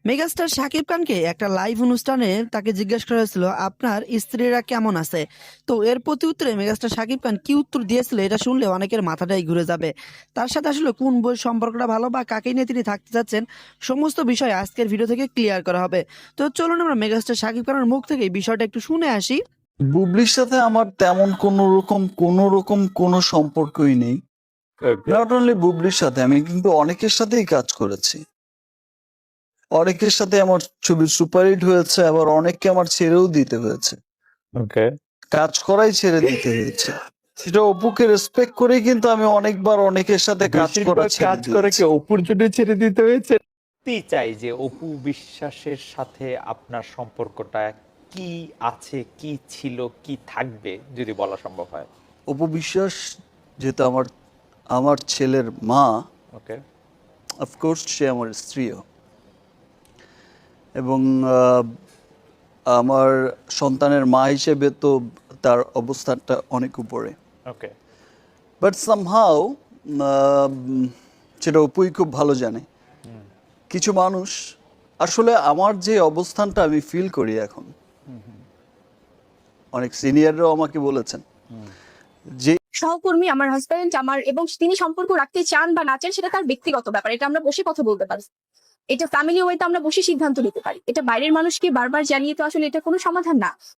Megastar Shakib খানকে একটা live অনুষ্ঠানে তাকে জিজ্ঞেস করা হয়েছিল আপনার স্ত্রীরা কেমন আছে। তো এর প্রতি উত্তরে মেগাস্টার শাকিব খান কি উত্তর দিয়েছিল এটা শুনলে অনেকের মাথাটাই ঘুরে যাবে। তার সাথে আসলে কোন বই সম্পর্কটা ভালো বা কাকে নিয়ে তিনি থাকতে চাচ্ছেন সমস্ত বিষয় আজকের ভিডিও থেকে ক্লিয়ার করা হবে। তো চলুন আমরা মেগাস্টার শাকিব খানের মুখ থেকে এই বিষয়টা একটু শুনে আসি। বুবলির সাথে আমার তেমন কোনো সম্পর্কই নেই। নট অনলি বুবলির সাথে, আমি কিন্তু অনেকের সাথেই কাজ করেছি। অনেকের সাথে আমার ছবি সুপারহিট হয়েছে, আবার অনেককে আমার ছেড়েও দিতে হয়েছে। ওকে। কাজ করাই ছেড়ে দিতে হয়েছে। সেটা অপুকে রেসপেক্ট করেই কিন্তু আমি অনেকবার অনেকের সাথে কাজ করা ছেড়ে কাজ করে কি দিয়েছি। অপুর জন্য ছেড়ে দিতে হয়েছে? চাই যে অপু বিশ্বাসের সাথে আপনার সম্পর্কটা কি আছে, কি ছিল, কি থাকবে যদি বলা সম্ভব হয়। অপু বিশ্বাস যেহেতু আমার আমার ছেলের মা, ওকে। অফকোর্স সে আমার স্ত্রীও, এবং আমার সন্তানের মা হিসেবে তো তার অবস্থানটা অনেক উপরে। ওকে। বাট সামহাও সেটা অপুই খুব ভালো জানে। কিছু মানুষ আসলে আমার যে অবস্থানটা আমি ফিল করি এখন, অনেক সিনিয়ররাও আমাকে বলেছেন যে সহকর্মী আমার হাজবেন্ড আমার, এবং তিনি সম্পর্ক রাখতে চান বা না চান সেটা তার ব্যক্তিগত ব্যাপার। এটা আমরা বসে কথা বলতে পারি, এটা ফ্যামিলি ওয়েতে আমরা বসে সিদ্ধান্ত নিতে পারি। এটা বাইরের মানুষকে বারবার জানিয়ে তো আসলে এটা কোনো সমাধান না।